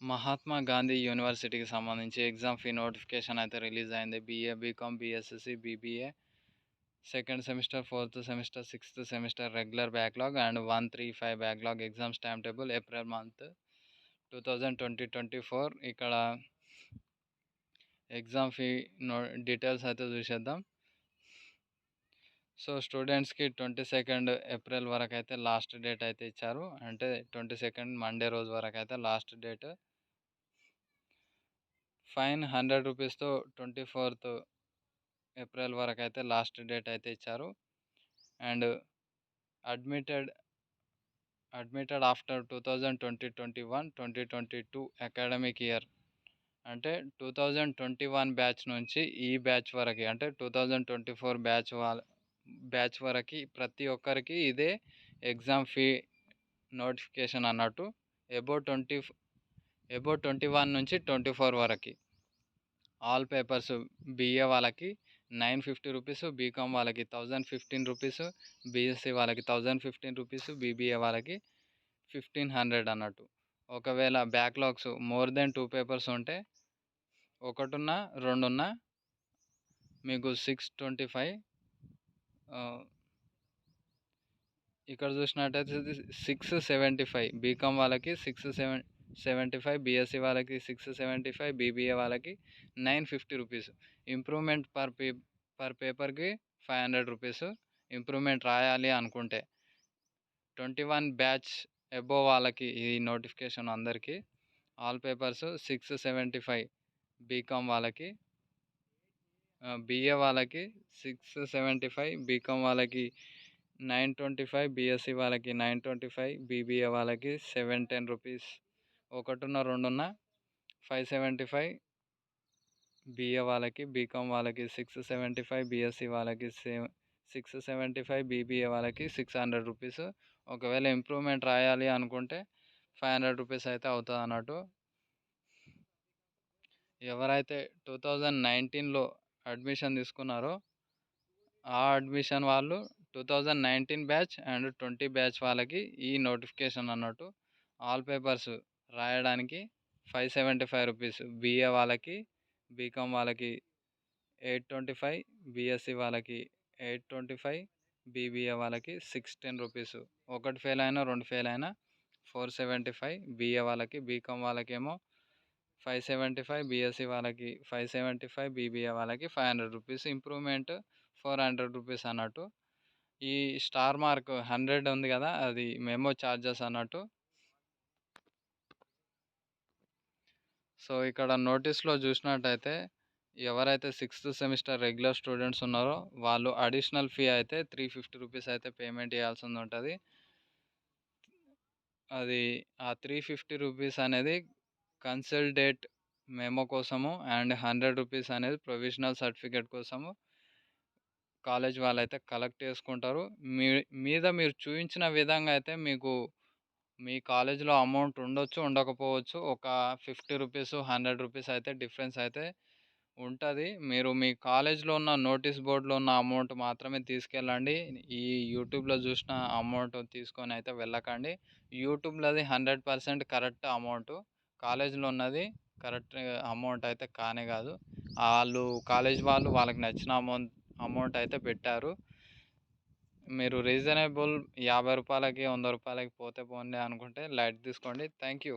మహాత్మా గాంధీ యూనివర్సిటీకి సంబంధించి exam fee notification అయితే రిలీజ్ అయింది. BA, BCom, BSc, BBA second semester, fourth semester, sixth semester regular backlog and 135 backlog exams time table April month 2024. ఇక్కడ exam fee details అయితే చూసేద్దాం. So స్టూడెంట్స్కి 22 April వరకు అయితే లాస్ట్ డేట్ అయితే ఇచ్చారు. అంటే 22 మండే రోజు వరకు అయితే last date. Fine 100 రూపీస్తో 24th April వరకు అయితే లాస్ట్ డేట్ అయితే ఇచ్చారు. And admitted after 2020-21 academic year అంటే 2021 బ్యాచ్ నుంచి ఈ బ్యాచ్ వరకు అంటే 2024 బ్యాచ్ వరకు ప్రతి ఒక్కరికి ఇదే ఎగ్జామ్ ఫీ నోటిఫికేషన్ అన్నట్టు. అబౌవ్ 21 నుంచి 24 వరకు ఆల్ పేపర్స్ బీఏ వాళ్ళకి 950 రూపీస్, బీకామ్ వాళ్ళకి 1015 రూపీస్, బీఎస్సీ వాళ్ళకి 1015 రూపీస్, బీబీఏ వాళ్ళకి 1500 అన్నట్టు. ఒకవేళ బ్యాక్లాగ్స్ మోర్ దెన్ 2 పేపర్స్ ఉంటే ఒకటున్నా రెండున్నా మీకు 625. ఇక్కడ చూసినట్టయితే 675 బీకామ్ వాళ్ళకి 675, బీఎస్సీ వాళ్ళకి 675, బీబీఏ వాళ్ళకి 950 రూపీస్. ఇంప్రూవ్మెంట్ పర్ పేపర్కి 500 రూపీస్. ఇంప్రూవ్మెంట్ రాయాలి అనుకుంటే 21 బ్యాచ్ అబోవ్ వాళ్ళకి ఈ నోటిఫికేషన్ అందరికీ. ఆల్ పేపర్స్ 675 బీకామ్ వాళ్ళకి, బీఏ వాళ్ళకి 675, బీకామ్ వాళ్ళకి 925, బీఎస్సీ వాళ్ళకి 925, బీబీఏ వాళ్ళకి 710 రూపీస్. ఒకటున్న రెండున్న 575 బీఏ వాళ్ళకి, బీకామ్ వాళ్ళకి 675, బీఎస్సీ వాళ్ళకి 675, బీబీఏ వాళ్ళకి 600 రూపీస్. ఒకవేళ ఇంప్రూవ్మెంట్ రాయాలి అనుకుంటే 500 రూపీస్ అయితే అవుతుంది అన్నట్టు. ఎవరైతే 2019లో అడ్మిషన్ తీసుకున్నారో ఆ అడ్మిషన్ వాళ్ళు 2019 బ్యాచ్ అండ్ 20 బ్యాచ్ వాళ్ళకి ఈ నోటిఫికేషన్ అన్నట్టు. ఆల్ పేపర్స్ రాయడానికి 575 రూపీస్. బీఏ వాళ్ళకి, బీకామ్ వాళ్ళకి 825, బీఎస్సీ వాళ్ళకి 825, బీబీఏ వాళ్ళకి 610 రూపీస్. ఒకటి ఫెయిల్ అయినా రెండు ఫెయిల్ అయినా 475. బీఏ వాళ్ళకి, బీకామ్ వాళ్ళకేమో 575, బీఎస్సీ వాళ్ళకి 575, బీబీఏ వాళ్ళకి 500 రూపీస్. ఇంప్రూవ్మెంట్ 400 రూపీస్ అన్నట్టు. ఈ స్టార్ మార్క్ 100 ఉంది కదా, అది మెమో ఛార్జెస్ అన్నట్టు. సో ఇక్కడ నోటీస్లో చూసినట్టయితే ఎవరైతే 6th సెమిస్టర్ రెగ్యులర్ స్టూడెంట్స్ ఉన్నారో వాళ్ళు అడిషనల్ ఫీ అయితే 350 రూపీస్ అయితే పేమెంట్ చేయాల్సి ఉంటుంది. అది ఆ 350 రూపీస్ అనేది కన్సల్టేట్ మెమో కోసము అండ్ 100 రూపీస్ అనేది ప్రొవిజనల్ సర్టిఫికేట్ కోసము కాలేజ్ వాళ్ళు అయితే కలెక్ట్ చేసుకుంటారు. మీరు చూపించిన విధంగా అయితే మీకు మీ కాలేజీలో అమౌంట్ ఉండొచ్చు, ఉండకపోవచ్చు. ఒక 50 రూపీస్, 100 రూపీస్ అయితే డిఫరెన్స్ అయితే ఉంటుంది. మీరు మీ కాలేజ్లో ఉన్న నోటీస్ బోర్డులో ఉన్న అమౌంట్ మాత్రమే తీసుకెళ్ళండి. ఈ యూట్యూబ్లో చూసిన అమౌంట్ తీసుకొని అయితే వెళ్ళకండి. యూట్యూబ్లోది 100% కరెక్ట్ అమౌంట్, కాలేజీలో ఉన్నది కరెక్ట్ అమౌంట్ అయితే కానే కాదు. కాలేజ్ వాళ్ళు వాళ్ళకి నచ్చిన అమౌంట్ అయితే పెట్టారు. మీరు రీజనబుల్ 50 రూపాయలకి 100 రూపాయలకి పోతే పోండి అనుకుంటే లైట్ తీసుకోండి. Thank you.